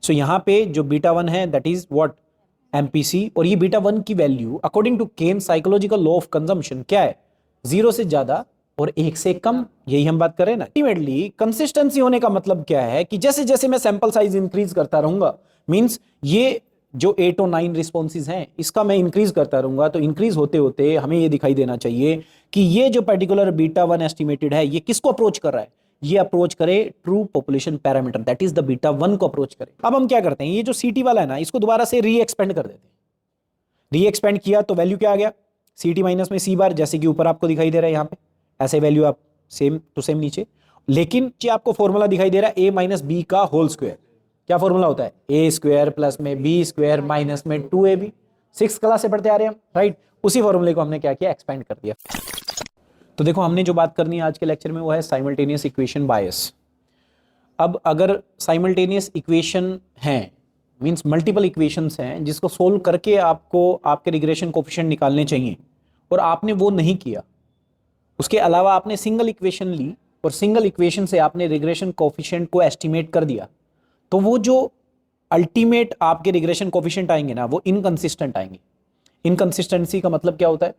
सो यहाँ पे जो बीटा 1 है दैट इज व्हाट एमपीसी, और ये बीटा 1 की value according to Keynes psychological law of consumption क्या है, 0 से ज्यादा और 1 से कम। यही हम बात कर रहे हैं ना। अल्टीमेटली कंसिस्टेंसी होने का मतलब क्या है कि जैसे जैसे मैं सैंपल साइज इंक्रीज करता रहूंगा, मींस ये जो 8 और 9 रिस्पॉन्सेज हैं इसका मैं इंक्रीज करता रहूंगा, तो इंक्रीज होते होते हमें ये दिखाई देना चाहिए कि ये जो पर्टिकुलर बीटा 1 एस्टिमेटेड है ये किसको अप्रोच कर रहा है, ये अप्रोच करे true population parameter, that is the beta 1 को अप्रोच करे। अब हम क्या करते हैं, ये जो सीटी वाला है ना इसको दोबारा से री एक्सपेंड कर देते हैं। री एक्सपेंड किया तो वैल्यू क्या आ गया, सीटी माइनस में सी बार, जैसे कि ऊपर आपको दिखाई दे रहा है यहाँ पे ऐसे वैल्यू आप सेम टू सेम नीचे, लेकिन आपको फॉर्मूला दिखाई दे रहा है ए माइनस बी का होल स्क्वायर। क्या फॉर्मूला होता है, ए स्क्वायर प्लस में बी स्क्वायर माइनस में 2ab। 6th क्लास से पढ़ते आ रहे हैं हम, राइट। उसी फॉर्मूले को हमने क्या किया, एक्सपेंड कर दिया। तो देखो हमने जो बात करनी है आज के लेक्चर में वो है साइमल्टेनियस इक्वेशन बायस। अब अगर साइमल्टेनियस इक्वेशन है मींस मल्टीपल इक्वेशंस हैं जिसको सोल्व करके आपको आपके रिग्रेशन कोफिशिएंट निकालने चाहिए और आपने वो नहीं किया, उसके अलावा आपने सिंगल इक्वेशन ली और सिंगल इक्वेशन से आपने रिग्रेशन कोफिशिएंट को एस्टिमेट कर दिया, तो वो जो अल्टीमेट आपके रिग्रेशन कोफिशिएंट आएंगे ना वो इनकंसिस्टेंट आएंगे। इनकंसिस्टेंसी का मतलब क्या होता है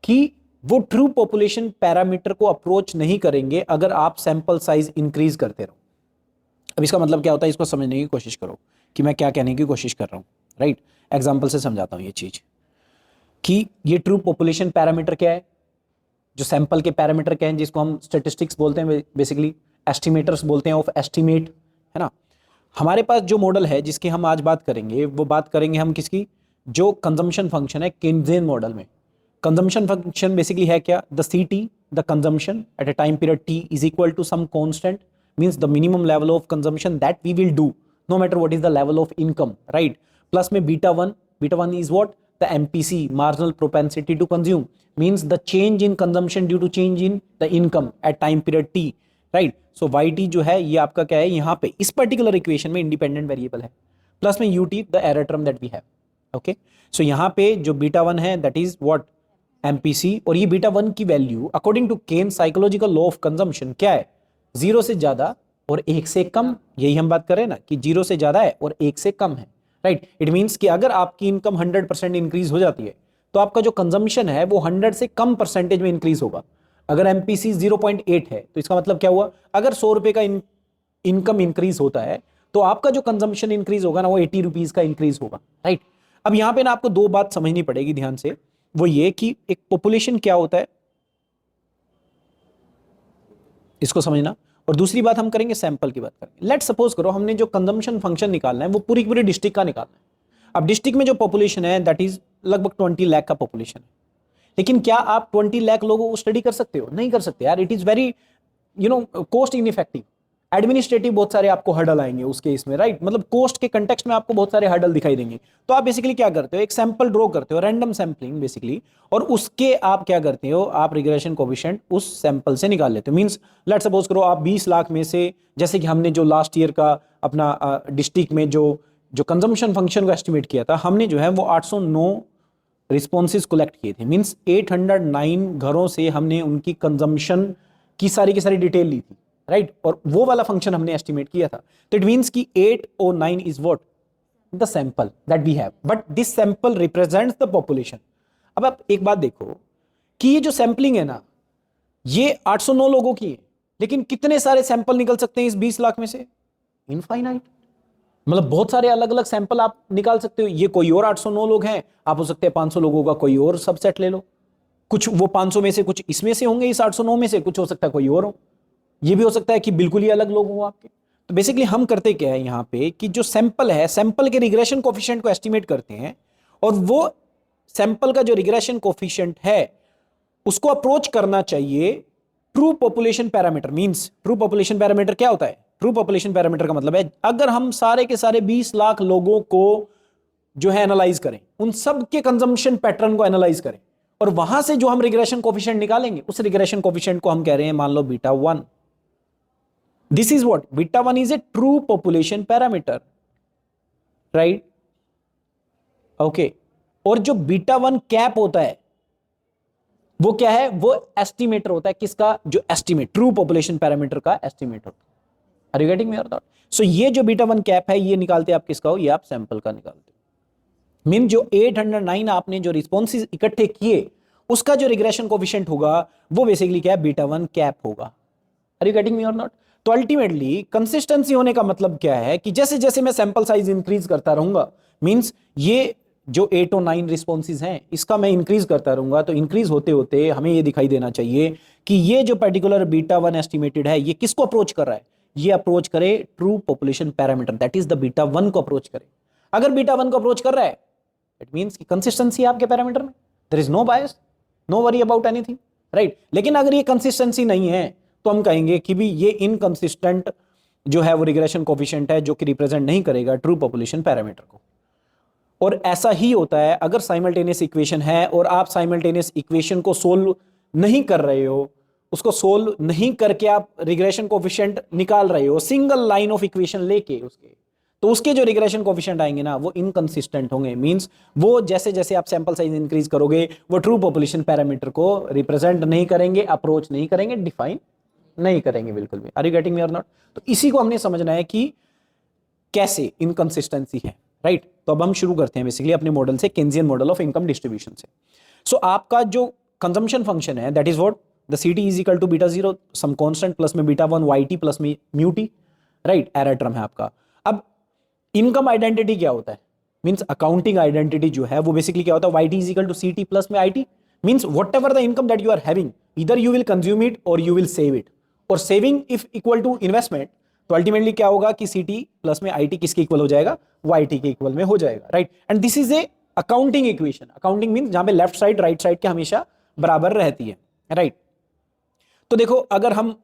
कि वो ट्रू पॉपुलेशन पैरामीटर को अप्रोच नहीं करेंगे अगर आप सैंपल साइज इंक्रीज करते रहो। अब इसका मतलब क्या होता है, इसको समझने की कोशिश करो कि मैं क्या कहने की कोशिश कर रहा हूं, राइट। एग्जाम्पल से समझाता हूं ये चीज कि ये ट्रू पॉपुलेशन पैरामीटर क्या है, जो सैंपल के पैरामीटर क्या हैं जिसको हम स्टैटिस्टिक्स बोलते हैं, बेसिकली एस्टिमेटर्स बोलते हैं ऑफ एस्टिमेट, है ना। हमारे पास जो मॉडल है जिसकी हम आज बात करेंगे वो बात करेंगे हम किसकी, जो कंजम्पशन फंक्शन है केन्जियन मॉडल में। कंजम्पशन फंक्शन बेसिकली है क्या, the CT the consumption at a time period T is equal to some constant, means the minimum level of consumption that we will do no matter what is the level of income, right. Plus में beta 1 is what, the MPC marginal propensity to consume, means the change in consumption due to change in the income at time period t, right। so yt जो है ये आपका क्या है, यहाँ पे इस पर्टिकुलर इक्वेशन में इंडिपेंडेंट वेरिएबल है, प्लस में ut the error term that we have, okay. So यहाँ पे जो बीटा 1 है दैट इज व्हाट MPC, और ये बीटा 1 की value according to Keynes psychological law of consumption क्या है, 0 से ज्यादा और 1 से कम। यही हम बात कर रहे हैं ना कि 0 से ज्यादा है और 1 से कम है, राइट। इट मींस कि अगर आपकी इनकम 100% इंक्रीज हो जाती है तो आपका जो कंजम्पशन है वो 100 से कम परसेंटेज में इंक्रीज होगा। अगर एमपीसी 0.8 है तो इसका मतलब क्या हुआ, अगर 100 रुपए का इनकम इंक्रीज होता है तो आपका जो कंजम्पशन इंक्रीज होगा ना वो 80 रुपीज का इंक्रीज होगा, राइट। अब यहां पे ना आपको दो बात समझनी पड़ेगी ध्यान से, वो ये कि एक पॉपुलेशन क्या होता है इसको समझना, और दूसरी बात हम करेंगे सैंपल की बात करेंगे। लेट सपोज करो हमने जो कंजम्पशन फंक्शन निकालना है वो पूरी पूरी डिस्ट्रिक्ट का निकालना है। अब डिस्ट्रिक्ट में जो पॉपुलेशन है दैट इज लगभग 20 लाख का पॉपुलेशन है, लेकिन क्या आप 20 लाख लोगों को स्टडी कर सकते हो, नहीं कर सकते यार। It is very cost ineffective, administrative बहुत सारे आपको हर्डल आएंगे उस केस में, राइट। मतलब कोस्ट के कंटेक्स्ट में आपको बहुत सारे हर्डल दिखाई देंगे। तो आप बेसिकली क्या करते हो, एक सैंपल ड्रॉ करते हो, रैंडम सैंपलिंग बेसिकली, और उसके आप क्या करते हो, आप रिग्रेशन कोफिशिएंट उस सैंपल से निकाल लेते हो। मींस लेट सपोज करो आप 20 लाख में से, जैसे कि हमने जो लास्ट ईयर का अपना डिस्ट्रिक्ट में जो कंजम्पशन फंक्शन को एस्टिमेट किया था, हमने जो है वो 809 रिस्पॉन्सेज कलेक्ट किए थे। मींस 809 घरों से हमने उनकी कंजम्पशन की सारी डिटेल ली थी, राइट। और वो वाला फंक्शन हमने एस्टिमेट किया था। तो इट मींस कि 8 और 9 is what, the sample that we have, but this sample represents the population. अब आप एक बात देखो कि ये जो सैंपलिंग है ना ये 809 लोगों की है, लेकिन कितने सारे सैंपल निकल सकते हैं इस 20 लाख में से, इनफाइनाइट। मतलब बहुत सारे अलग अलग सैंपल आप निकाल सकते हो। ये कोई और 809 लोग हैं, आप हो सकते हैं 500 लोगों का कोई और सबसेट ले लो, कुछ वो 500 में से कुछ इसमें से होंगे, इस 809 में से कुछ हो सकता है कोई और हो, ये भी हो सकता है कि बिल्कुल ही अलग लोग हो आपके। तो बेसिकली हम करते क्या है यहाँ पे कि जो सैंपल है, सैंपल के रिग्रेशन कोफिशिएंट को एस्टिमेट करते हैं, और वो सैंपल का जो रिग्रेशन कोफिशिएंट है उसको अप्रोच करना चाहिए true population parameter. Means true population parameter क्या होता है, ट्रू पॉपुलेशन पैरामीटर का मतलब है अगर हम सारे के सारे 20 लाख लोगों को जो है एनालाइज करें, उन सब के कंजम्पशन पैटर्न को एनालाइज करें, और वहां से जो हम रिग्रेशन कोफिशिएंट निकालेंगे उस रिग्रेशन कोफिशिएंट को हम कह रहे हैं मान low beta 1। This is what beta 1 is a true population parameter, right? Okay. और जो बीटा 1 कैप होता है वो क्या है, वो एस्टिमेटर होता है, किसका, जो एस्टिमेट ट्रू पॉपुलेशन पैरामीटर का एस्टिमेट होता है। Are you getting me or not? सो ये जो बीटा वन कैप है ये निकालते आप किसका हो, ये आप सैंपल का निकालते हो। मीन जो 809 आपने जो रिस्पॉन्सेज इकट्ठे किए उसका जो रिग्रेशन कोफिशिएंट होगा वो बेसिकली क्या है, बीटा वन कैप होगा। Are you getting me or not? तो अल्टीमेटली कंसिस्टेंसी होने का मतलब क्या है कि जैसे जैसे मैं सैंपल साइज इंक्रीज करता रहूंगा, मींस ये जो 8 और 9 रिस्पॉन्सेज हैं इसका मैं इंक्रीज करता रहूंगा, तो इंक्रीज होते होते हमें ये दिखाई देना चाहिए कि ये जो पर्टिकुलर बीटा वन एस्टिमेटेड है ये किसको अप्रोच कर रहा है, ये अप्रोच करे true population parameter, that is the beta one को अप्रोच करे। अगर बीटा वन को अप्रोच कर रहा है इट मींस कि कंसिस्टेंसी है आपके पैरामीटर में, there is no bias, no worry about anything, right. लेकिन अगर ये कंसिस्टेंसी नहीं है तो हम कहेंगे कि भी ये इनकंसिस्टेंट जो है वो रिग्रेशन कोफिशिएंट है जो कि रिप्रेजेंट नहीं करेगा ट्रू पॉपुलेशन पैरामीटर को। और ऐसा ही होता है अगर साइमल्टेनियस इक्वेशन है और आप साइमल्टेनियस इक्वेशन को सोल्व नहीं कर रहे हो, उसको सोल्व नहीं करके आप रिग्रेशन कोफिशिएंट निकाल रहे हो सिंगल लाइन ऑफ इक्वेशन लेके उसके, तो उसके जो रिग्रेशन कोफिशिएंट आएंगे ना वो इनकंसिस्टेंट होंगे। मींस वो जैसे जैसे आप सैंपल साइज इंक्रीज करोगे वो ट्रू पॉपुलेशन पैरामीटर को रिप्रेजेंट नहीं करेंगे, अप्रोच नहीं करेंगे, डिफाइन नहीं करेंगे बिल्कुल भी। Are you getting me or not? तो इसी को हमने समझना है कि कैसे इनकंसिस्टेंसी है, राइट। तो अब हम शुरू करते हैं बेसिकली अपने मॉडल से, Keynesian model of income distribution से। सो आपका जो कंजम्पशन फंक्शन है that is what the CT is equal to beta zero some constant plus में beta one Y T plus में mu T, right, error term है आपका। अब income identity क्या होता है, मींस अकाउंटिंग आइडेंटिटी जो है वो बेसिकली क्या होता है, Y T is equal to C T plus में I T, means whatever the income that you are having either you will consume it और यू विल सेव इट, और saving if equal to investment तो ultimately क्या होगा कि सी T plus में I T किसके equal हो जाएगा, वाई टी के इक्वल में हो जाएगा, right. And this is a accounting equation, accounting means जहां पे लेफ्ट साइड राइट साइड के हमेशा बराबर रहती है, राइट। तो देखो अगर हम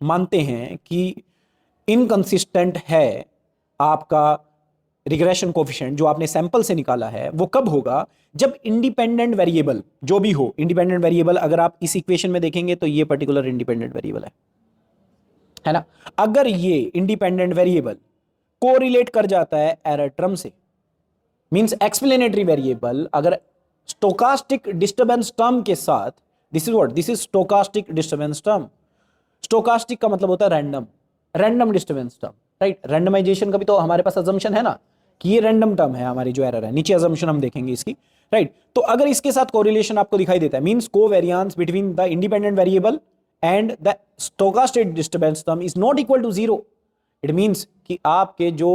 मानते हैं कि इनकंसिस्टेंट है आपका रिग्रेशन कोफिशिएंट जो आपने सैंपल से निकाला है, वो कब होगा, जब इंडिपेंडेंट वेरिएबल जो भी हो, इंडिपेंडेंट वेरिएबल अगर आप इस इक्वेशन में देखेंगे तो ये पर्टिकुलर इंडिपेंडेंट वेरिएबल है ना, अगर ये इंडिपेंडेंट वेरिएबल कोरिलेट कर जाता है एरर टर्म से, मींस एक्सप्लेनेटरी वेरिएबल अगर स्टोकास्टिक डिस्टर्बेंस टर्म के साथ, this is what, this is stochastic disturbance term. Stochastic का मतलब होता है random, random disturbance term, right. Randomization का भी तो हमारे पास अजम्पशन है ना कि ये रैंडम टर्म है हमारी जो एरर है, नीचे अजम्पशन हम देखेंगे इसकी, राइट। तो अगर इसके साथ कोरिलेशन आपको दिखाई देता है, means covariance between the independent variable and the stochastic disturbance term is not equal to zero, it means कि आपके जो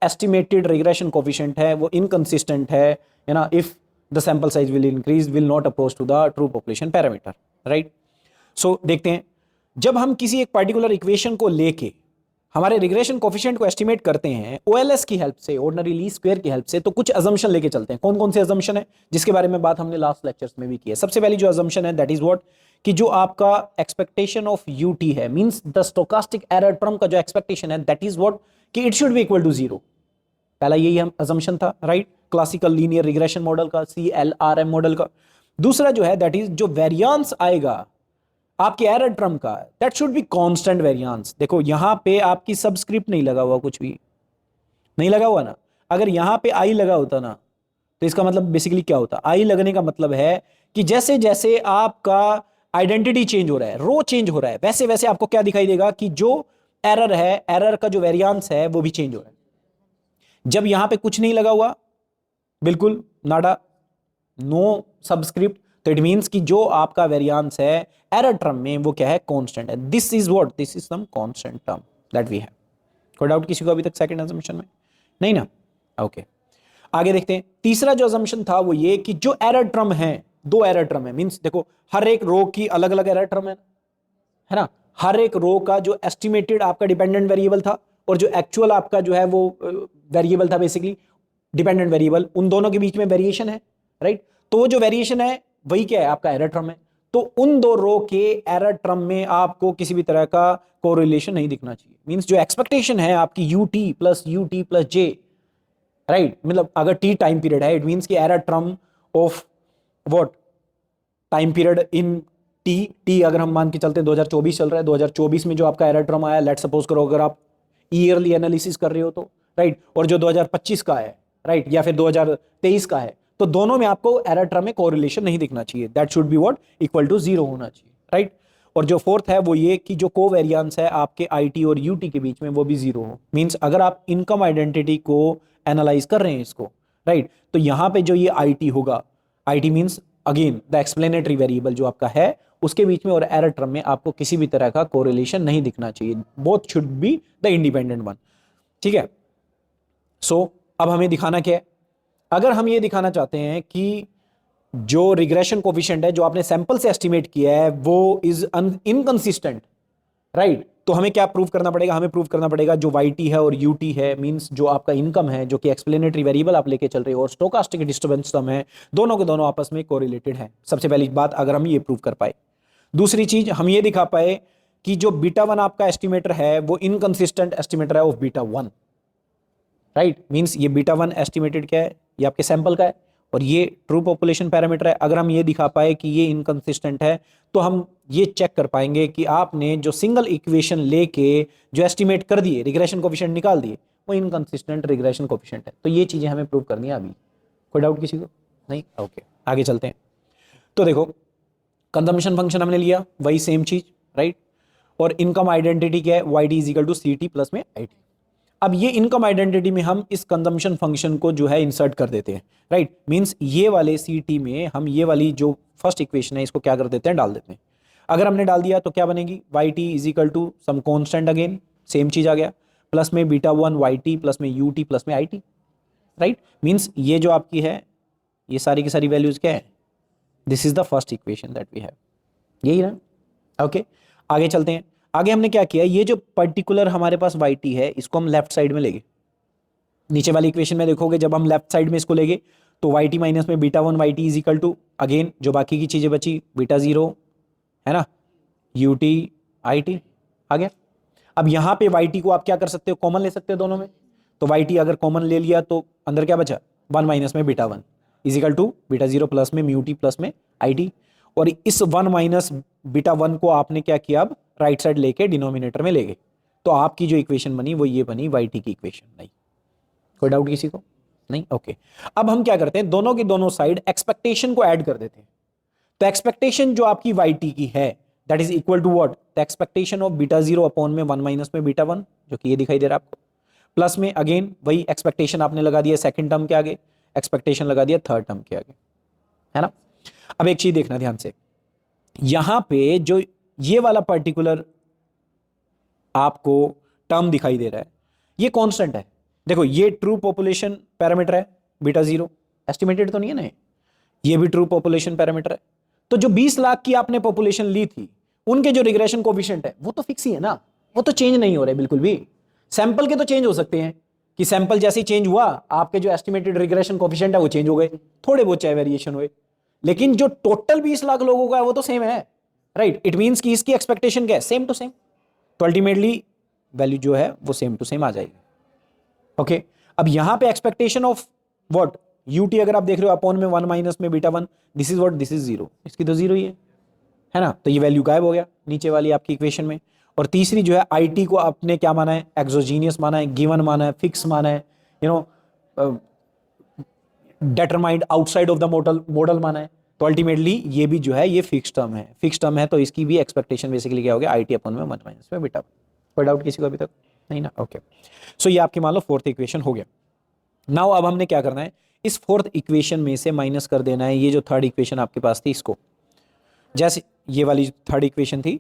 एस्टिमेटेड रिग्रेशन कोफिशिएंट है वो इनकंसिस्टेंट है ना, if the sample size will increase will not approach to the true population parameter, right. So देखते हैं जब हम किसी एक पर्टिकुलर इक्वेशन को लेके हमारे रिग्रेशन कोफिशिएंट को एस्टिमेट करते हैं ओएलएस की हेल्प से, ऑर्डिनरी लीस्ट स्क्वायर की हेल्प से, तो कुछ अजम्पशन लेके चलते हैं। कौन कौन से अजम्पशन है जिसके बारे में बात हमने लास्ट लेक्चर्स में भी की है। सबसे पहली जो अजम्पशन है दैट इज व्हाट, कि जो आपका एक्सपेक्टेशन ऑफ यूटी है, means the stochastic error term का जो एक्सपेक्टेशन है दैट इज व्हाट कि it should be equal to zero. पहला यही हम अजम्पशन था, right, classical linear regression model का, CLRM मॉडल का। दूसरा जो है दैट इज जो वेरिएंस आएगा आपके एरर टर्म का that should be constant variance. देखो यहां पे आपकी सबस्क्रिप्ट नहीं लगा हुआ, कुछ भी नहीं लगा हुआ ना, अगर यहां पे आई लगा होता ना तो इसका मतलब बेसिकली क्या होता, आई लगने का मतलब है कि जैसे जैसे आपका आइडेंटिटी चेंज हो रहा है, रो चेंज हो रहा है, वैसे वैसे आपको क्या दिखाई देगा कि जो एरर है, एरर का जो वेरिएंस है वो भी चेंज हो रहा है। जब यहां पे कुछ नहीं लगा हुआ, बिल्कुल नाडा, नो सबस्क्रिप्ट, तो इट मींस कि जो आपका वेरिएंस है एरर टर्म में वो क्या है, कांस्टेंट है। This is what, this is some constant term that we have. कोई डाउट किसी को अभी तक सेकंड असम्पशन में? नहीं ना, ओके। आगे देखते हैं। तीसरा जो असम्पशन था वो ये कि जो एरर टर्म है, दो एरर टर्म है, मींस देखो हर एक रो की अलग अलग एरर टर्म है ना, हर एक रो का जो एस्टिमेटेड आपका डिपेंडेंट वेरिएबल था और जो एक्चुअल आपका जो है वो वेरिएबल था बेसिकली डिपेंडेंट वेरिएबल, उन दोनों के बीच में वेरिएशन है, राइट। तो वो जो वेरिएशन है वही क्या है, आपका एरर टर्म है। तो उन दो रो के एरर टर्म में आपको किसी भी तरह का कोरिलेशन नहीं दिखना चाहिए। मींस जो एक्सपेक्टेशन है आपकी यूटी प्लस जे, राइट, मतलब अगर टी टाइम पीरियड है इट मींस कि error term of what time period in T अगर हम मान के चलते हैं 2024 चल रहा है, 2024 में जो आपका एरर टर्म आया, लेट सपोज करो अगर आप ईयरली एनालिसिस कर रहे हो तो, राइट, और जो 2025 का है, राइट, या फिर 2023 का है, तो दोनों में आपको एरर टर्म में कोरिलेशन नहीं दिखना चाहिए, that should be what, equal to zero होना चाहिए, राइट। और जो फोर्थ है वो ये कि जो कोवेरिएंस है आपके आईटी और यूटी के बीच में वो भी जीरो हो। मींस अगर आप इनकम आइडेंटिटी को एनालाइज कर रहे हैं इसको, राइट, तो यहां पे जो ये आईटी होगा, IT means again the explanatory variable जो आपका है उसके बीच में और एरर टर्म में आपको किसी भी तरह का कोरिलेशन नहीं दिखना चाहिए। Both should be the independent one. ठीक है, सो अब हमें दिखाना क्या है? अगर हम ये दिखाना चाहते हैं कि जो रिग्रेशन कोफिशिएंट है जो आपने सैंपल से एस्टिमेट किया है वो इज इनकंसिस्टेंट, राइट, तो हमें क्या प्रूव करना पड़ेगा? हमें प्रूव करना पड़ेगा जो वाईटी है और यूटी है, मींस जो आपका इनकम है जो कि एक्सप्लेनेटरी वेरिएबल आप लेके चल रहे हो और स्टोकास्टिक डिस्टर्बेंस सम है, दोनों के दोनों आपस में कोरिलेटेड है। सबसे पहली बात अगर हम ये प्रूव कर पाए। दूसरी चीज हम ये दिखा पाए कि जो बीटा वन आपका एस्टिमेटर है वो इनकंसिस्टेंट एस्टिमेटर है of beta one, right, means ये बीटा वन एस्टिमेटेड क्या है, ये आपके सैंपल का है और ये ट्रू पॉपुलेशन पैरामीटर है। अगर हम ये दिखा पाए कि ये इनकंसिस्टेंट है तो हम ये चेक कर पाएंगे कि आपने जो सिंगल इक्वेशन लेके जो एस्टिमेट कर दिए, रिग्रेशन कोफिशिएंट निकाल दिए, वो इनकंसिस्टेंट रिग्रेशन कोफिशिएंट है। तो ये चीजें हमें प्रूव करनी है अभी। कोई डाउट किसी को? नहीं? ओके, आगे चलते हैं। तो देखो कंजम्पशन फंक्शन हमने लिया, वही सेम चीज, राइट, और इनकम आइडेंटिटी क्या है? Y D is equal to C T plus में आई टी। अब ये इनकम आइडेंटिटी में हम इस कंजम्पशन फंक्शन को जो है इंसर्ट कर देते हैं, राइट, मींस ये वाले सी टी में हम ये वाली जो फर्स्ट इक्वेशन है इसको क्या कर देते हैं? डाल देते हैं। अगर हमने डाल दिया तो क्या बनेगी? Y T is equal to some constant, again same चीज आ गया, प्लस में beta one Y T plus में यू टी प्लस में आई टी, राइट, मीन्स ये जो आपकी है ये सारी की सारी वैल्यूज क्या है? This is the first equation that we have, यही ना? ओके, आगे चलते हैं। आगे हमने क्या किया, ये जो पर्टिकुलर हमारे पास वाई टी है इसको हम लेफ्ट साइड में लेंगे। नीचे वाली इक्वेशन में देखोगे जब हम लेफ्ट साइड में इसको लेंगे तो वाई टी माइनस में beta one Y T is equal to, again जो बाकी की चीजें बची, बीटा जीरो है ना, यू टी आई टी आ गया। अब यहां पे वाई टी को आप क्या कर सकते हो? कॉमन ले सकते हो दोनों में। तो वाई टी अगर कॉमन ले लिया तो अंदर क्या बचा? वन माइनस में beta one is equal to beta zero plus में म्यू टी प्लस में आई टी। और इस वन माइनस बीटा वन को आपने क्या किया? अब राइट साइड लेके डिनोमिनेटर में ले गए, तो आपकी जो इक्वेशन बनी वो ये बनी वाई टी की इक्वेशन। नहीं? कोई डाउट किसी को? नहीं? ओके, अब हम क्या करते हैं, दोनों की दोनों साइड एक्सपेक्टेशन को ऐड कर देते हैं। तो एक्सपेक्टेशन जो आपकी वाई टी की है that is equal to what? The expectation of beta zero upon में वन माइनस में बीटा वन, जो कि ये दिखाई दे रहा है आपको, प्लस में अगेन वही एक्सपेक्टेशन आपने लगा दिया सेकंड टर्म के आगे, एक्सपेक्टेशन लगा दिया थर्ड टर्म के आगे, है ना? अब एक चीज देखना ध्यान से, यहां पे जो ये वाला पर्टिकुलर आपको टर्म दिखाई दे रहा है ये कांस्टेंट है। देखो ये ट्रू पॉपुलेशन पैरामीटर है, बीटा जीरो एस्टिमेटेड तो नहीं है ना, ये भी ट्रू पॉपुलेशन पैरामीटर है। तो जो 20 लाख की आपने पॉपुलेशन ली थी उनके जो रिग्रेशन कोफिशिएंट है वो तो फिक्स ही है ना, वो तो चेंज नहीं हो रहे बिल्कुल भी। सैंपल के तो चेंज हो सकते हैं कि सैंपल जैसे ही चेंज हुआ आपके जो एस्टिमेटेड रिग्रेशन कोफिशिएंट है वो चेंज हो गए, थोड़े बहुत चाहे वेरिएशन हुए, लेकिन जो टोटल 20 लाख लोगों का है वो तो सेम है, राइट। इट मींस कि इसकी एक्सपेक्टेशन क्या है? Same to same. तो अल्टीमेटली वैल्यू जो है वो सेम टू सेम आ जाएगी। ओके, अब यहां पे एक्सपेक्टेशन ऑफ व्हाट? यूटी अगर आप देख रहे हो अपॉन में वन माइनस में beta one, this is what? This is zero, इसकी तो जीरो ही है ना, तो ये वैल्यू गायब हो गया नीचे वाली आपकी इक्वेशन में। और तीसरी जो है आईटी को आपने क्या माना है? एक्सोजीनियस माना है, गिवन माना है, फिक्स माना है, you know determined outside of the model माना है। तो अल्टीमेटली ये भी जो है ये फिक्स टर्म है, फिक्स टर्म है, तो इसकी भी एक्सपेक्टेशन बेसिकली क्या हो गया? आईटी अपॉन में वन माइनस में बीटा। कोई डाउट किसी को अभी तक? नहीं ना? ओके, सो ये आपकी मान लो फोर्थ इक्वेशन हो गया। नाउ अब हमने क्या करना है, इस फोर्थ इक्वेशन में से माइनस कर देना है ये जो थर्ड इक्वेशन आपके पास थी इसको। जैसे ये वाली थर्ड इक्वेशन थी,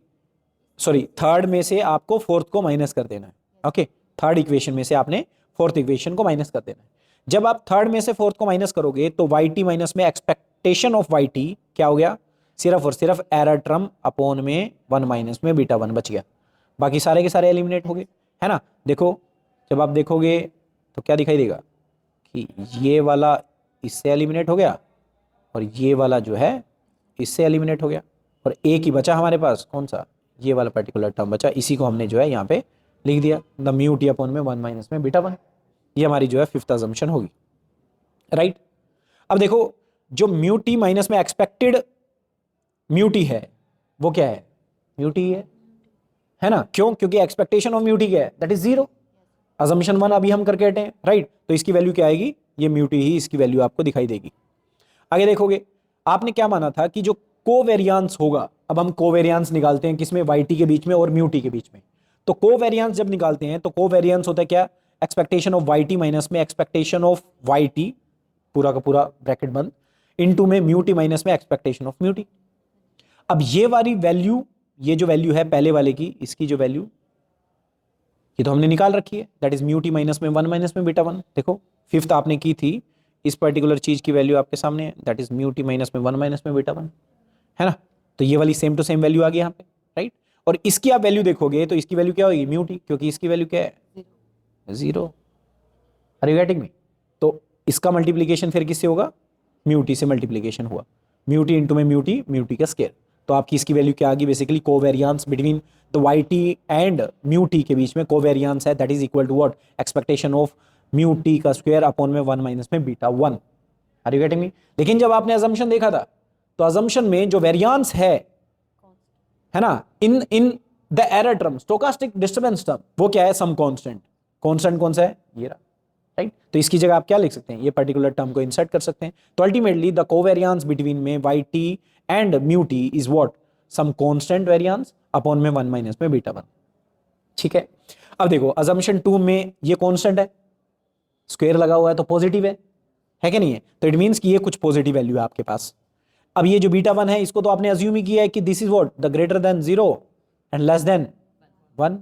सॉरी थर्ड में से आपको फोर्थ को माइनस कर देना है। ओके, थर्ड इक्वेशन में से आपने फोर्थ इक्वेशन को माइनस कर देना है। जब आप थर्ड में से फोर्थ को माइनस करोगे तो वाई टी माइनस में एक्सपेक्टेशन ऑफ वाई टी क्या हो गया? सिर्फ और सिर्फ एरर टर्म अपॉन में वन माइनस में बीटा वन बच गया, बाकी सारे के सारे एलिमिनेट हो गए, है ना? देखो जब आप देखोगे तो क्या दिखाई देगा कि ये वाला इससे एलिमिनेट हो गया और ये वाला जो है इससे एलिमिनेट हो गया, और एक ही बचा हमारे पास, कौन सा? ये वाला पर्टिकुलर टर्म बचा, इसी को हमने जो है यहाँ पे लिख दिया, द म्यू टी अपॉन में वन माइनस में बीटा वन। ये हमारी जो है फिफ्थ अजम्पशन होगी, राइट। अब देखो जो म्यू टी माइनस में एक्सपेक्टेड म्यू टी है वो क्या है? म्यू टी है ना? क्यों? क्योंकि एक्सपेक्टेशन ऑफ म्यू टी क्या है? That is zero. Assumption one अभी हम करके हटे हैं, राइट। तो इसकी वैल्यू क्या आएगी? ये म्यू टी ही इसकी वैल्यू आपको दिखाई देगी। आगे देखोगे आपने क्या माना था कि जो कोवेरिएंस होगा अब हम कोवेरियंस निकालते हैं किसमें, वाई टी के बीच में और म्यू टी के बीच में। तो कोवेरियंस जब निकालते हैं तो कोवेरियंस होता है क्या, expectation of Y T minus में एक्सपेक्टेशन ऑफ वाई टी, पूरा का पूरा ब्रैकेट बंद, इनटू में म्यू टी माइनस में एक्सपेक्टेशन ऑफ म्यू टी। अब ये वाली वैल्यू, ये जो वैल्यू है पहले वाले की, इसकी जो वैल्यू ये तो हमने निकाल रखी है, that is mu T minus में 1 माइनस में बीटा 1। देखो फिफ्थ आपने की थी, इस पर्टिकुलर चीज की वैल्यू आपके सामने है, that is mu T minus में 1 माइनस में बीटा 1, है ना। तो ये वाली सेम टू सेम वैल्यू आ गई यहाँ पे, राइट। और इसकी आप वैल्यू देखोगे तो इसकी वैल्यू क्या होगी, म्यू टी, क्योंकि इसकी वैल्यू क्या है, 0। Are you getting me. तो इसका मल्टीप्लीकेशन फिर किससे होगा, म्यू टी से मल्टीप्लीकेशन हुआ, म्यू टी इंटू में म्यू टी का स्केयर। तो आपकी इसकी वैल्यू क्या आ गई, basically covariance between the Y T and mu T के बीच में कोवेरियंस है, that is equal to what, expectation of mu T का स्क्वायर अपॉन में 1 माइनस में बीटा 1। आर यू गेटिंग मी। लेकिन जब आपने अजम्पशन देखा था तो अजम्पशन में जो वेरियंस है ना, in the error term, stochastic disturbance term, वो क्या है, सम कांस्टेंट। कांस्टेंट कौन सा है, ये रहा, राइट। तो इसकी जगह आप क्या लिख सकते हैं, ये पर्टिकुलर टर्म को इंसर्ट कर सकते हैं। तो अल्टीमेटली द कोवेरियंस बिटवीन में Y T and mu T is what, some constant variance upon में 1 माइनस में बीटा 1। ठीक है। अब देखो अजम्पशन 2 में ये कांस्टेंट है, स्क्वायर लगा हुआ है तो पॉजिटिव है कि नहीं है, तो इट मींस कि ये कुछ पॉजिटिव वैल्यू है आपके पास। अब ये जो बीटा 1 है इसको तो आपने अज्यूम ही किया है कि this is what, the greater than 0 and less than 1।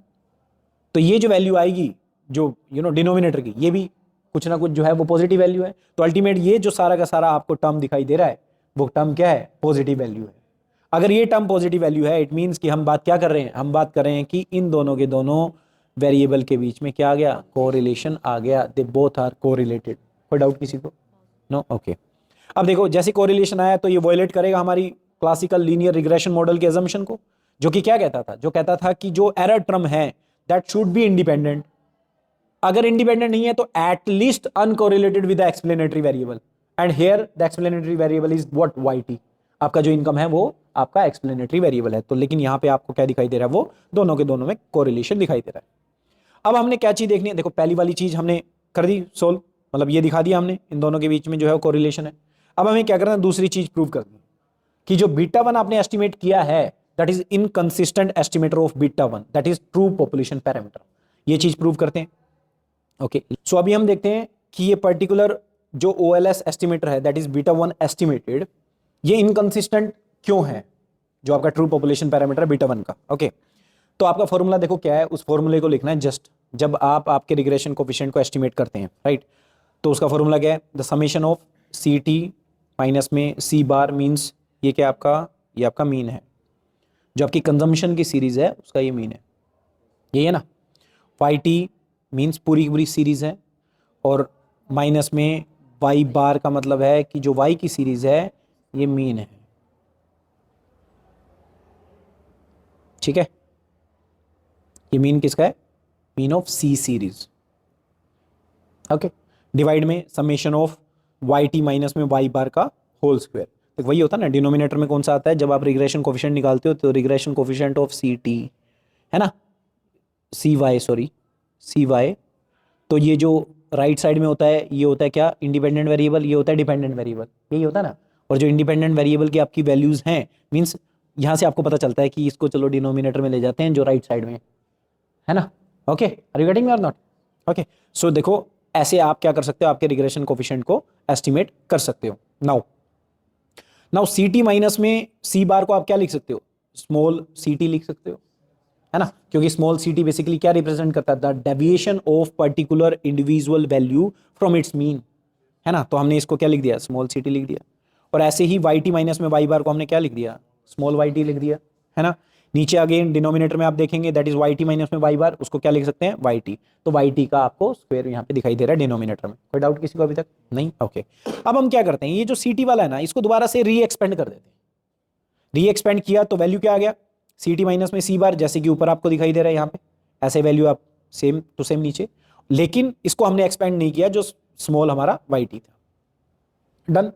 तो ये जो वैल्यू आएगी जो डिनोमिनेटर की, ये भी कुछ ना कुछ जो है वो पॉजिटिव वैल्यू है। तो अल्टीमेट ये जो सारा का सारा आपको टर्म दिखाई दे रहा है वो टर्म क्या है, पॉजिटिव वैल्यू है। अगर ये टर्म पॉजिटिव वैल्यू है, इट मींस कि हम बात क्या कर रहे हैं, हम बात कर रहे हैं कि इन दोनों के दोनों वेरिएबल के बीच में क्या आ गया, कोरिलेशन आ गया, दे बोथ आर कोरिलेटेड। कोई डाउट किसी को, नो, ओके। अब देखो जैसे कोरिलेशन आया तो ये वॉयलेट करेगा हमारी क्लासिकल लीनियर रिग्रेशन मॉडल के अजम्पशन को, जो कि क्या कहता था, जो कहता था कि जो एरर टर्म है दैट शुड बी इंडिपेंडेंट। अगर इंडिपेंडेंट नहीं है तो at least uncorrelated with the explanatory variable, and here the explanatory variable is what, Y T. आपका जो इनकम है वो आपका एक्सप्लेनेटरी वेरिएबल है। तो लेकिन यहां पे आपको क्या दिखाई दे रहा है, वो दोनों के दोनों में कोरिलेशन दिखाई दे रहा है। अब हमने क्या चीज देखनी है, देखो पहली वाली चीज हमने कर दी सोल्व, मतलब ये दिखा दिया हमने, इन दोनों के बीच में जो है कोरिलेशन है। अब हमें क्या करना है, दूसरी चीज प्रूव करनी है कि जो बीटा 1 आपने एस्टिमेट किया है that is inconsistent estimator of beta 1, that is true population parameter. ये चीज प्रूव करते हैं, ओके। सो अभी हम देखते हैं कि ये पर्टिकुलर जो OLS एस्टिमेटर है दैट इज बीटा 1 एस्टिमेटेड, ये इनकंसिस्टेंट क्यों है, जो आपका ट्रू पॉपुलेशन पैरामीटर है बीटा 1 का, ओके। तो आपका फॉर्मूला देखो क्या है, उस फॉर्मूले को लिखना है जस्ट, जब आप आपके रिग्रेशन कोफिशिएंट को एस्टिमेट करते हैं, राइट। तो उसका फॉर्मूला क्या है, the summation of C T minus में सी बार मीन्स ये क्या आपका, ये आपका मीन है, जो आपकी कंजम्पशन की सीरीज है उसका ये मीन है, ये है ना। वाई टी मीन्स पूरी पूरी सीरीज है, और माइनस में वाई बार का मतलब है कि जो वाई की सीरीज है ये मीन है, ठीक है। ये मीन किसका है, mean of C series, okay. Divide में summation of Y T minus में वाई बार का होल स्क्वायर। तो वही होता है ना, डिनोमिनेटर में कौन सा आता है, जब आप रिग्रेशन कोफिशिएंट निकालते हो तो regression coefficient of C T है ना, C Y, sorry C Y. तो ये जो राइट साइड में होता है ये होता है क्या, इंडिपेंडेंट वेरिएबल, ये होता है डिपेंडेंट वेरिएबल, यही होता है ना। और जो इंडिपेंडेंट वेरिएबल की आपकी वैल्यूज हैं, मीन्स यहाँ से आपको पता चलता है कि इसको चलो डिनोमिनेटर में ले जाते हैं जो राइट साइड में है ना, okay. Are you getting me or not, okay. सो देखो ऐसे आप क्या कर सकते हो, आपके रिग्रेशन कोफिशिएंट को एस्टिमेट कर सकते हो। नाउ सी टी माइनस में सी बार को आप क्या लिख सकते हो, स्मॉल सी टी लिख सकते हो, है ना, क्योंकि स्मॉल सी टी बेसिकली क्या रिप्रेजेंट करता है, the deviation of particular individual value from its mean, है ना। तो हमने इसको क्या लिख दिया, स्मॉल सी टी लिख दिया। और ऐसे ही वाई टी माइनस में वाई बार को हमने क्या लिख दिया, स्मॉल वाई टी लिख दिया, है ना। नीचे अगेन डिनोमिनेटर में आप देखेंगे that is Y T minus में वाई बार, उसको क्या लिख सकते हैं, वाई टी। तो वाई टी का आपको स्क्वायर यहाँ पे दिखाई दे रहा है डिनोमिनेटर में। कोई डाउट किसी को अभी तक नहीं, ओके। अब हम क्या करते हैं, ये जो सी टी वाला है ना, इसको दोबारा से री एक्सपेंड कर देते हैं। री एक्सपेंड किया तो वैल्यू क्या आ गया, सी टी माइनस में सी बार, जैसे कि ऊपर आपको दिखाई दे रहा है यहाँ पे, ऐसे वैल्यू आप सेम टू सेम नीचे, लेकिन इसको हमने एक्सपेंड नहीं किया, जो स्मॉल हमारा वाई टी था। डन।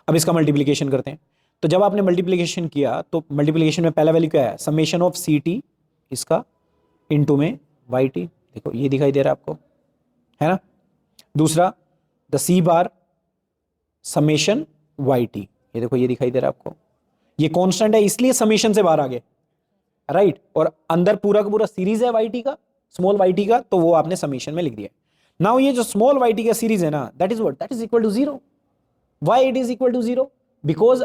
अब इसका मल्टीप्लीकेशन करते हैं। तो जब आपने मल्टीप्लीकेशन किया तो मल्टीप्लीकेशन में पहला वैल्यू क्या है, समेशन ऑफ सी टी इसका इनटू में वाई टी, देखो ये दिखाई दे रहा है आपको, है ना। दूसरा the C bar summation Y T, ये देखो ये दिखाई दे रहा है आपको। ये कांस्टेंट है इसलिए समेशन से बाहर आ गए, राइट। और अंदर पूरा का पूरा सीरीज है वाई टी का, स्मॉल वाई टी का, तो वो आपने समेशन में लिख दिया। नाउ ये जो स्मॉल वाई टी का सीरीज है ना, that is what, that is equal to zero. Why it is equal to zero? Because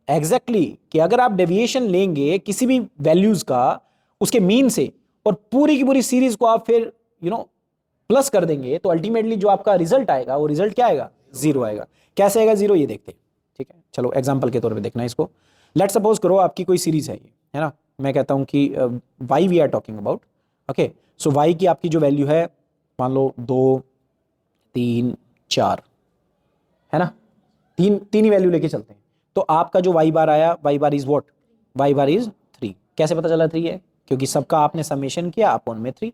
exactly कि अगर आप डेविएशन लेंगे किसी भी वैल्यूज का उसके मीन से और पूरी की पूरी सीरीज को आप फिर प्लस कर देंगे, तो अल्टीमेटली जो आपका रिजल्ट आएगा वो रिजल्ट क्या आएगा? जीरो आएगा। कैसे आएगा जीरो, ये देखते हैं, ठीक है। चलो एग्जांपल के तौर पे देखना इसको। लेट सपोज करो आपकी कोई सीरीज है ये, है ना, मैं कहता हूं कि Y we are talking about, okay. So Y की आपकी जो वैल्यू है मान लो 2 3 4, है ना, तीन ही वैल्यू लेके चलते हैं। तो आपका जो वाई बार आया, Y bar is what, Y bar is 3। कैसे पता चला 3 है? क्योंकि सबका आपने समेशन किया अपॉन में 3,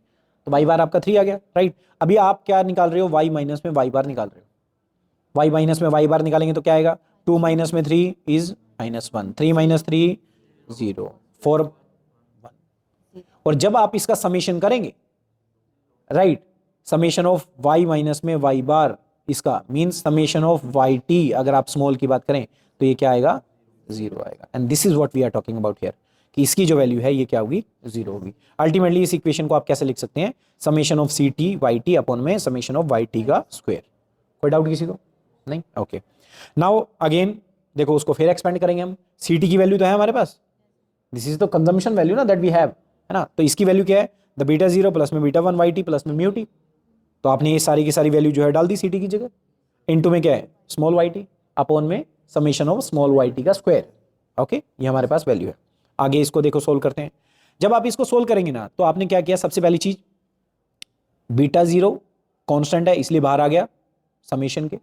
तो वाई बार आपका 3 आ गया, राइट। अभी आप क्या निकाल रहे हो? वाई माइनस में वाई बार निकाल रहे हो। वाई माइनस में वाई बार निकालेंगे तो क्या आएगा? 2 माइनस में 3 इज -1, 3 माइनस 3 0, 4 1। और जब आप इसका समेशन करेंगे, right, summation of Y minus में वाई बार, इसका means summation of Y T, अगर आप स्मॉल की बात करें तो ये क्या आएगा? 0 आएगा। And this is what we are talking about here, कि इसकी जो वैल्यू है ये क्या होगी? 0 होगी। अल्टीमेटली इस इक्वेशन को आप कैसे लिख सकते हैं? Summation of C T Y T upon में समेशन ऑफ वाई टी का स्क्वायर। कोई डाउट किसी को? नहीं, ओके। नाउ अगेन देखो, उसको फिर एक्सपेंड करेंगे हम। सी टी की वैल्यू तो है हमारे पास, this is the consumption value ना दैट वी हैव, है ना। तो इसकी वैल्यू क्या है? द बीटा 0 प्लस में बीटा 1 वाई टी प्लस में म्यू टी। तो आपने ये सारी की सारी वैल्यू जो है डाल दी सी टी की जगह, इनटू में क्या है? स्मॉल वाई टी अपॉन में summation of small Y T का स्क्वायर। ओके, ये हमारे पास वैल्यू है। आगे इसको देखो सोल्व करते हैं। जब आप इसको सोल्व करेंगे ना, तो आपने क्या किया? सबसे पहली चीज, बीटा 0 कांस्टेंट है इसलिए बाहर आ गया समेशन के,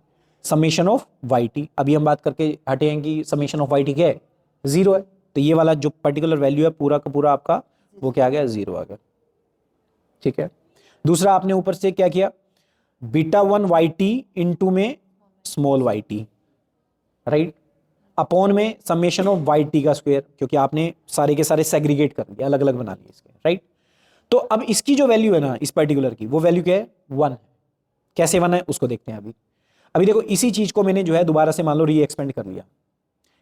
समेशन ऑफ वाई टी। अभी हम बात करके हटे हैं कि समेशन ऑफ वाई टी क्या है? 0 है। तो ये वाला जो पर्टिकुलर वैल्यू है पूरा का पूरा आपका वो क्या आ गया? 0 आ गया, ठीक है। दूसरा आपने ऊपर से क्या किया? बीटा 1 वाई टी इंटू में small Y T, right, upon में समेशन ऑफ वाई टी का स्क्वायर, क्योंकि आपने सारे के सारे सेग्रीगेट कर दिया, अलग अलग बना लिए इसके, राइट। तो अब इसकी जो वैल्यू है ना इस पर्टिकुलर की, वो वैल्यू क्या है? 1 है। कैसे 1 है उसको देखते हैं अभी। अभी देखो, इसी चीज को मैंने जो है दोबारा से मान लो री एक्सपेंड कर लिया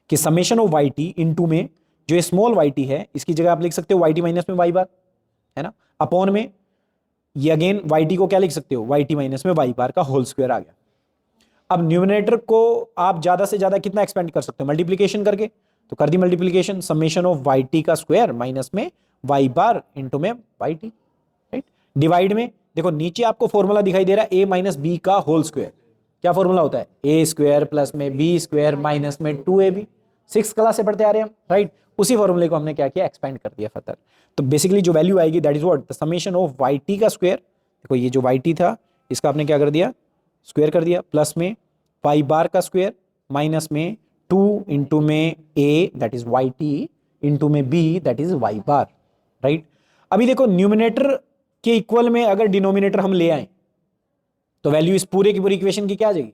कि summation of Y T into में जो स्मॉल वाई टी है, इसकी जगह आप लिख सकते हो वाई टी माइनस में वाई बार, है ना, अपॉन में ये अगेन वाई टी को क्या लिख सकते हो? वाई टी माइनस में वाई बार का होल स्क्वायर आ गया। अब न्यूमरेटर को आप ज्यादा से ज्यादा कितना एक्सपेंड कर सकते हो? मल्टीप्लीकेशन करके, तो कर दी multiplication, summation of Y T का स्क्वायर माइनस में वाई बार इंटू में वाई टी, राइट। डिवाइड में देखो, नीचे आपको फॉर्मूला दिखाई दे रहा है ए माइनस बी का होल स्क्वायर। क्या फॉर्मूला होता है? ए स्क्वायर प्लस में बी स्क्वायर माइनस में 2ab। 6th क्लास से पढ़ते आ रहे हैं हम, राइट। उसी फॉर्मूले को हमने क्या किया? एक्सपेंड कर दिया फर्दर। तो बेसिकली जो वैल्यू आएगी that is what, the summation of Y T का स्क्वायर। देखो ये जो वाई टी था इसका आपने क्या कर दिया? स्क्वायर कर दिया, प्लस में वाई बार का स्क्वायर माइनस में 2 इंटू में A that is Y T into में B that is Y bar, right. अभी देखो, न्यूमिनेटर के इक्वल में अगर डिनोमिनेटर हम ले आए तो वैल्यू इस पूरे की पूरी इक्वेशन की क्या आ जाएगी?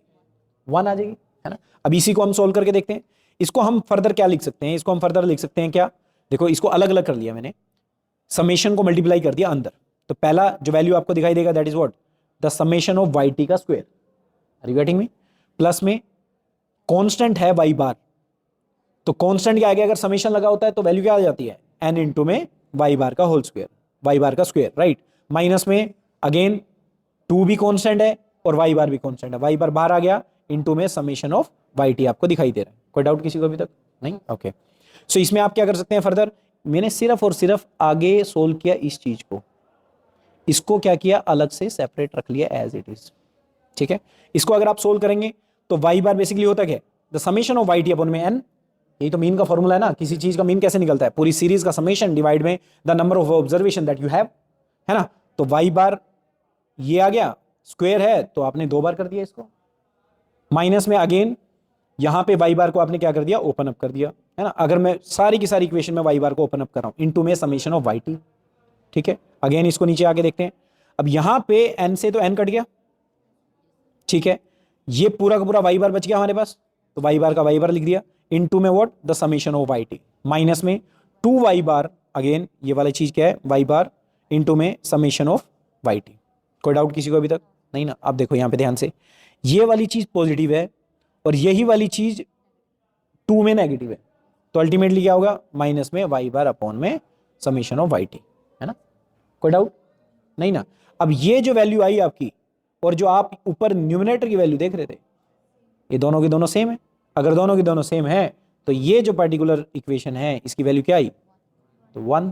1 आ जाएगी, है ना। अब इसी को हम सोल्व करके देखते हैं। इसको हम फर्दर क्या लिख सकते हैं? इसको हम फर्दर लिख सकते हैं क्या? देखो, इसको अलग अलग कर लिया मैंने, समेशन को मल्टीप्लाई कर दिया अंदर। तो पहला जो वैल्यू आपको दिखाई देगा that is what, the summation of Y T का square, are you getting me, plus में कांस्टेंट है वाई बार। तो कांस्टेंट क्या आ गया? अगर समेशन लगा होता है तो वैल्यू क्या आ जाती है? एन इंटू में वाई बार का होल स्क्वायर, वाई बार का स्क्वायर, राइट। माइनस में अगेन 2 भी कांस्टेंट है और वाई बार भी कांस्टेंट है, वाई बार बाहर आ गया, इंटू में समेशन ऑफ वाई टी आपको दिखाई दे रहा है। कोई डाउट किसी को अभी तक? नहीं, ओके। सो इसमें आप क्या कर सकते हैं फर्दर? मैंने सिर्फ और सिर्फ आगे सोल्व किया इस चीज को, इसको क्या किया? अलग से सेपरेट रख लिया एज इट इज, ठीक है। इसको अगर आप सोल्व करेंगे तो वाई बार बेसिकली होता क्या है? The summation of Y T upon में एन। यही तो मीन का फॉर्मूला है ना, किसी चीज का मीन कैसे निकलता है? पूरी सीरीज का समेशन डिवाइड में the number of observation that you have, है ना। तो वाई बार ये आ गया, स्क्वायर है तो आपने 2 बार कर दिया इसको, माइनस में अगेन यहां पे वाई बार को आपने क्या कर दिया? ओपन अप कर दिया, है ना। अगर मैं सारी की सारी इक्वेशन में वाई बार को ओपन अप कर रहा हूं इनटू में समेशन ऑफ वाई टी, ठीक है। अगेन इसको नीचे आके देखते हैं। अब यहां पे एन से तो एन कट गया, ठीक है। ये पूरा का पूरा वाई बार बच गया हमारे पास, तो वाई बार का वाई बार लिख दिया, इनटू में what, the summation of Y T, minus में 2 वाई बार, अगेन ये वाली चीज क्या है? वाई बार इनटू में समेशन ऑफ वाई टी। कोई डाउट किसी को अभी तक? नहीं ना। अब देखो यहां पे ध्यान से, ये वाली चीज पॉजिटिव है और यही वाली चीज 2 में नेगेटिव है, तो अल्टीमेटली क्या होगा, माइनस में वाई बार अपॉन में समीशन ऑफ वाई टी, है ना, कोई डाउट नहीं ना। अब ये जो वैल्यू आई आपकी और जो आप ऊपर न्यूमिनेटर की वैल्यू देख रहे थे, ये दोनों की दोनों सेम है। अगर दोनों की दोनों सेम है तो ये जो पर्टिकुलर इक्वेशन है इसकी वैल्यू क्या आई, तो 1,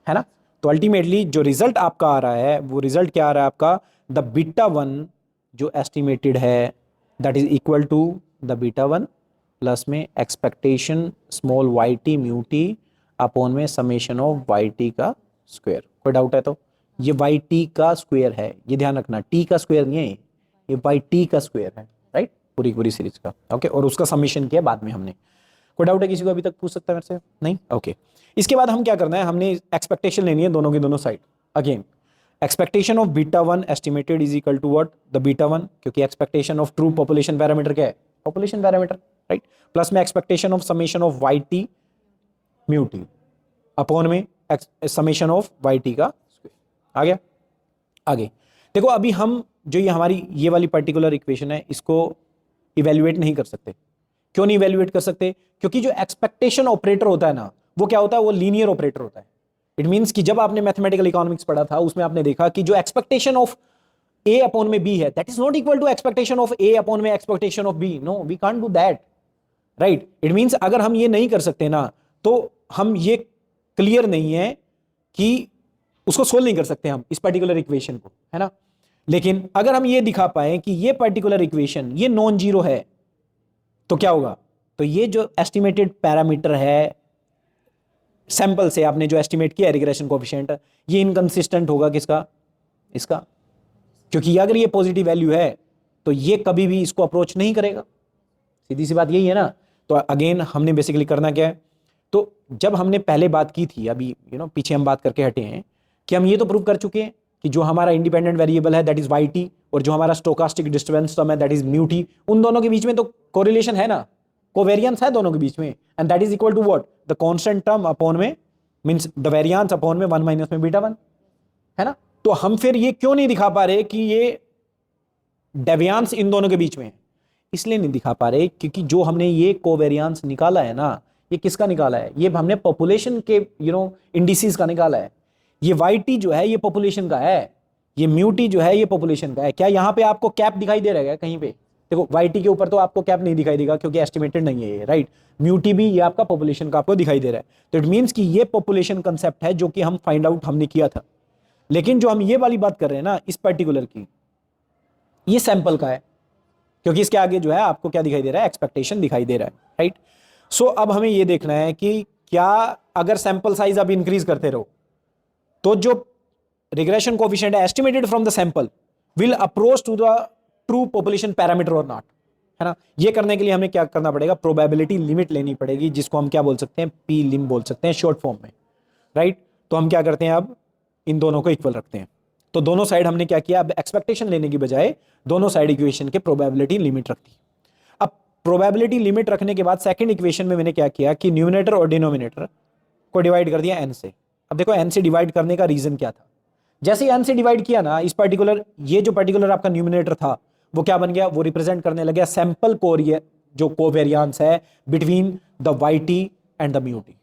है ना। तो अल्टीमेटली जो रिजल्ट आपका आ रहा है वो रिजल्ट क्या आ रहा है आपका, द बीटा 1 जो एस्टिमेटेड है that is equal to the beta 1 plus में expectation small Y T mu T upon में समेशन ऑफ वाई टी का स्क्वायर। कोई डाउट है तो, ये वाई टी का स्क्वायर है, ये ध्यान रखना, टी का स्क्वायर नहीं है, ये वाई टी का स्क्वायर है, राइट, पूरी पूरी सीरीज का, ओके। और उसका समेशन किया बाद में हमने। कोई डाउट है किसी को अभी तक, पूछ सकता है मेरे से, नहीं, ओके। इसके बाद हम क्या करना है, हमने एक्सपेक्टेशन लेनी है दोनों की दोनों side. Again expectation of beta 1 estimated is equal to what, the beta 1, क्योंकि expectation of true population parameter क्या है, पॉपुलेशन पैरामीटर, राइट, प्लस में expectation of summation of Y T mu T upon में समेशन ऑफ वाई टी का square. आ गया आगे। देखो अभी हम जो ये हमारी ये वाली पर्टिकुलर इक्वेशन है इसको इवेल्युएट नहीं कर सकते। क्यों नहीं इवेल्युएट कर सकते, क्योंकि जो एक्सपेक्टेशन ऑपरेटर होता है ना वो क्या होता है, वो लीनियर ऑपरेटर होता है। इट मींस कि जब आपने मैथमेटिकल इकोनॉमिक्स पढ़ा था उसमें आपने देखा कि जो एक्सपेक्टेशन ऑफ ए अपॉन में बी है that is not equal to expectation of A upon में expectation of B, no we can't do that, right. It means अगर हम ये नहीं कर सकते ना तो हम ये क्लियर नहीं है कि उसको सोल्व नहीं कर सकते हम इस पर्टिकुलर इक्वेशन को, है ना। लेकिन अगर हम ये दिखा पाए कि ये पर्टिकुलर इक्वेशन ये नॉन जीरो है तो क्या होगा, तो ये जो एस्टिमेटेड पैरामीटर है सैंपल से आपने जो एस्टिमेट किया रिग्रेशन कोएफिशिएंट, ये इनकंसिस्टेंट होगा किसका, इसका, क्योंकि अगर ये पॉजिटिव वैल्यू है तो ये कभी भी इसको अप्रोच नहीं करेगा, सीधी सी बात यही है ना। तो अगेन हमने बेसिकली करना क्या है, तो जब हमने पहले बात की थी अभी पीछे हम बात करके हटे हैं कि हम ये तो प्रूव कर चुके हैं कि जो हमारा इंडिपेंडेंट वेरिएबल है दैट इज वाई टी और जो हमारा स्टोकास्टिक डिस्टर्बेंस टर्म है दैट इज म्यू टी, उन दोनों के बीच में तो कोरिलेशन है ना, कोवेरियंस है दोनों के बीच में, and that is equal to what, the constant term upon में मींस द वेरिएंस अपॉन में 1 माइनस में बीटा 1, है ना। तो हम फिर ये क्यों नहीं दिखा पा रहे कि ये डेविएंस इन दोनों के बीच में है, इसलिए नहीं दिखा पा रहे क्योंकि जो हमने ये कोवेरियंस निकाला है ना, ये किसका निकाला है, ये हमने पॉपुलेशन के इंडिसेस का निकाला है। ये वाई टी जो है ये पॉपुलेशन का है, ये म्यू टी जो है ये पॉपुलेशन का है। क्या यहाँ पे आपको कैप दिखाई दे रहा है कहीं पे, देखो वाई टी के ऊपर तो आपको कैप नहीं दिखाई देगा क्योंकि एस्टिमेटेड नहीं है ये, राइट। म्यू टी भी ये आपका पॉपुलेशन का आपको दिखाई दे रहा है, तो इट मींस कि ये पॉपुलेशन कंसेप्ट है जो कि हम फाइंड आउट हमने किया था। लेकिन जो हम ये वाली बात कर रहे हैं ना इस पर्टिकुलर की, ये सैंपल का है, क्योंकि इसके आगे जो है आपको क्या दिखाई दे रहा है, एक्सपेक्टेशन दिखाई दे रहा है, राइट। सो अब हमें ये देखना है कि क्या अगर सैंपल साइज आप इंक्रीज करते रहो तो जो रिग्रेशन कोएफिशिएंट है estimated from the sample will approach to the true population parameter or not, है ना। ये करने के लिए हमें क्या करना पड़ेगा, प्रोबेबिलिटी लिमिट लेनी पड़ेगी, जिसको हम क्या बोल सकते हैं, पी लिम बोल सकते हैं शॉर्ट फॉर्म में, राइट। तो हम क्या करते हैं, अब इन दोनों को इक्वल रखते हैं। तो दोनों साइड हमने क्या किया, अब एक्सपेक्टेशन लेने की बजाय दोनों साइड इक्वेशन के प्रोबेबिलिटी लिमिट रख दी। अब प्रोबेबिलिटी लिमिट रखने के बाद सेकंड इक्वेशन में मैंने क्या किया कि न्यूमिनेटर और डिनोमिनेटर को डिवाइड कर दिया एन से। अब देखो एन से डिवाइड करने का रीजन क्या था, जैसे ही एन से डिवाइड किया ना इस पर्टिकुलर ये जो पर्टिकुलर आपका न्यूमिनेटर था वो क्या बन गया, वो रिप्रेजेंट करने लग गया सैंपल जो कोवेरियंस है between the Y T and the mu T.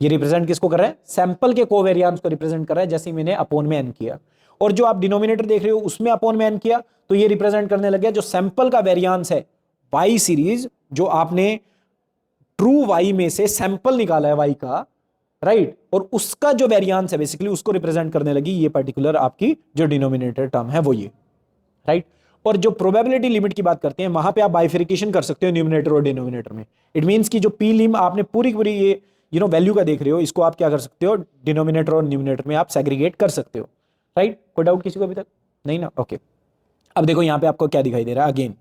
ये रिप्रेजेंट किसको कर रहा है, सैंपल के कोवेरियंस को रिप्रेजेंट कर रहा है, जैसे मैंने अपॉन में एन किया। और जो आप डिनोमिनेटर देख रहे हो उसमें अपॉन में एन किया तो ये रिप्रेजेंट करने लग गया जो सैंपल का वेरियंस है वाई सीरीज, जो आपने ट्रू वाई में से सैंपल निकाला है वाई का, राइट, और उसका जो वेरियंस है बेसिकली उसको रिप्रेजेंट करने लगी ये पर्टिकुलर आपकी जो डिनोमिनेटर टर्म है वो ये, राइट। और जो प्रोबेबिलिटी लिमिट की बात करते हैं वहां पे आप बाइफिकेशन कर सकते हो न्यूमिनेटर और डिनोमिनेटर में। इट मींस कि जो पी लिम आपने पूरी पूरी ये वैल्यू का देख रहे हो, इसको आप क्या कर सकते हो, डिनोमिनेटर और न्यूमिनेटर में आप सेग्रीगेट कर सकते हो, राइट। कोई डाउट किसी को अभी तक नहीं ना, ओके। अब देखो यहाँ पे आपको क्या दिखाई दे रहा है, अगेन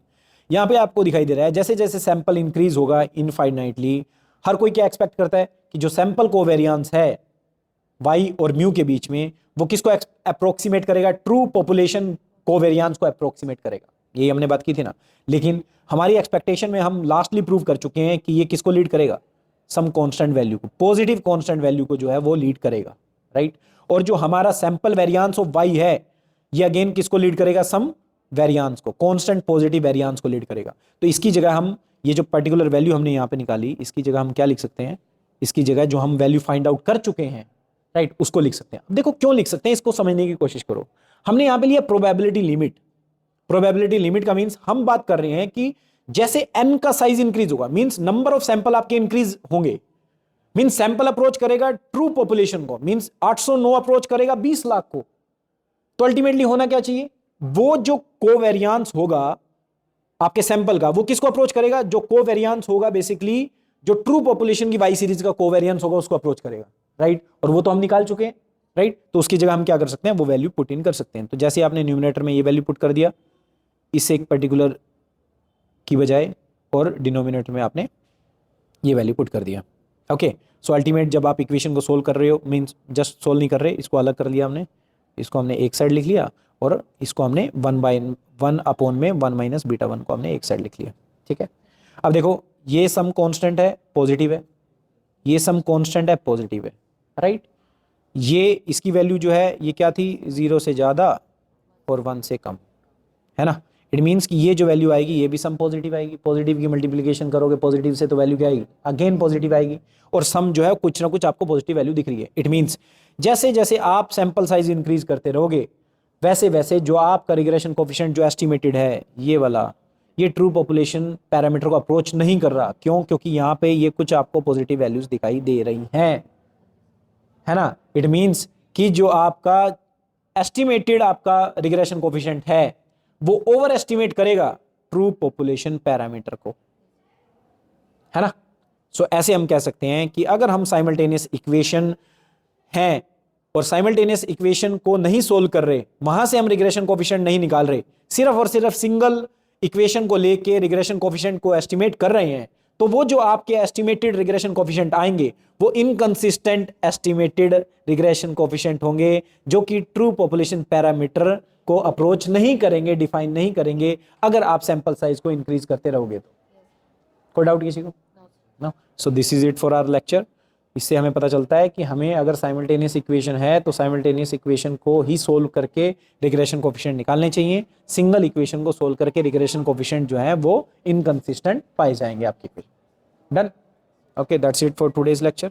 यहाँ पे आपको दिखाई दे रहा है जैसे जैसे सैंपल इंक्रीज होगा इनफाइनाइटली, हर कोई क्या एक्सपेक्ट करता है कि जो सैंपल कोवेरियंस है वाई और म्यू के बीच में वो किसको अप्रोक्सीमेट करेगा, ट्रू पॉपुलेशन कोवेरियंस को अप्रोक्सीमेट करेगा, यही हमने बात की थी ना। लेकिन हमारी एक्सपेक्टेशन में हम लास्टली प्रूव कर चुके हैं कि ये किसको लीड करेगा, सम कांस्टेंट वैल्यू को, पॉजिटिव कांस्टेंट वैल्यू को जो है वो लीड करेगा, राइट। और जो हमारा सैंपल वेरियंस ऑफ वाई है ये अगेन किसको लीड करेगा, सम वेरियांस को, कांस्टेंट पॉजिटिव वेरियांस को लीड करेगा। तो इसकी जगह हम ये जो पर्टिकुलर वैल्यू हमने यहाँ पे निकाली, इसकी जगह हम क्या लिख सकते हैं, इसकी जगह जो हम वैल्यू फाइंड आउट कर चुके हैं, राइट, उसको लिख सकते हैं। अब देखो क्यों लिख सकते हैं, इसको समझने की कोशिश करो। हमने यहाँ पे लिया प्रोबेबिलिटी लिमिट। प्रोबेबिलिटी लिमिट का मींस हम बात कर रहे हैं कि जैसे n का साइज इंक्रीज होगा, मींस नंबर ऑफ सैंपल आपके इंक्रीज होंगे, मींस सैंपल अप्रोच करेगा ट्रू पॉपुलेशन को, मींस 809 अप्रोच करेगा 20 लाख को। तो अल्टीमेटली होना क्या चाहिए, वो जो कोवेरियांस होगा आपके सैंपल का, वो किसको अप्रोच करेगा, जो कोवेरियांस होगा बेसिकली जो ट्रू पॉपुलेशन की वाई सीरीज का कोवेरियांस होगा उसको अप्रोच करेगा, राइट। और वो तो हम निकाल चुके हैं, राइट। तो उसकी जगह हम क्या कर सकते हैं, वो वैल्यू पुट इन कर सकते हैं। तो जैसे आपने न्यूमरेटर में ये वैल्यू पुट कर दिया इस एक पर्टिकुलर की बजाय, और डिनोमिनेटर में आपने ये वैल्यू पुट कर दिया। ओके, सो अल्टीमेट जब आप इक्वेशन को सोल्व कर रहे हो, मींस जस्ट सोल्व नहीं कर रहे, इसको अलग कर लिया हमने, इसको हमने एक साइड लिख लिया और इसको हमने 1/1 में 1 माइनस बीटा 1 को हमने एक साइड लिख लिया, ठीक है। अब देखो ये सम कांस्टेंट है पॉजिटिव है, ये सम कांस्टेंट है पॉजिटिव है, राइट। ये इसकी वैल्यू जो है ये क्या थी, 0 से ज़्यादा और 1 से कम, है ना। इट मीन्स कि ये जो वैल्यू आएगी ये भी सम पॉजिटिव आएगी, पॉजिटिव की मल्टीप्लिकेशन करोगे पॉजिटिव से तो वैल्यू क्या आएगी, अगेन पॉजिटिव आएगी, और सम जो है कुछ ना कुछ आपको पॉजिटिव वैल्यू दिख रही है। इट मीन्स जैसे जैसे आप सैंपल साइज इंक्रीज करते रहोगे वैसे वैसे जो आपका रिग्रेशन कोफिशिएंट जो एस्टिमेटेड है ये वाला, ये ट्रू पॉपुलेशन पैरामीटर को अप्रोच नहीं कर रहा। क्यों, क्योंकि यहाँ पे ये कुछ आपको पॉजिटिव वैल्यूज दिखाई दे रही हैं, है ना। इट मीन्स कि जो आपका एस्टिमेटेड आपका रिग्रेशन कोफिशिएंट है वो ओवर एस्टिमेट करेगा ट्रू पॉपुलेशन पैरामीटर को, है ना। सो ऐसे हम कह सकते हैं कि अगर हम साइमल्टेनियस इक्वेशन हैं और साइमल्टेनियस इक्वेशन को नहीं सोल्व कर रहे, वहां से हम रिग्रेशन कोफिशिएंट नहीं निकाल रहे, सिर्फ और सिर्फ सिंगल इक्वेशन को लेके रिग्रेशन कोफिशिएंट को एस्टिमेट कर रहे हैं, तो वो जो आपके एस्टिमेटेड रिग्रेशन कोफिशिएंट आएंगे वो इनकंसिस्टेंट एस्टिमेटेड रिग्रेशन कोफिशिएंट होंगे, जो कि ट्रू पॉपुलेशन पैरामीटर को अप्रोच नहीं करेंगे, डिफाइन नहीं करेंगे अगर आप सैंपल साइज को इंक्रीज करते रहोगे तो। कोई डाउट किसी को? No. So this is it for our lecture. इससे हमें पता चलता है कि हमें अगर साइमल्टेनियस इक्वेशन है तो साइमल्टेनियस इक्वेशन को ही सोल्व करके रिग्रेशन कोफिशिएंट निकालने चाहिए। सिंगल इक्वेशन को सोल्व करके रिग्रेशन कोफिशिएंट जो है वो इनकंसिस्टेंट पाए जाएंगे आपके। Done. Okay, that's it for today's lecture.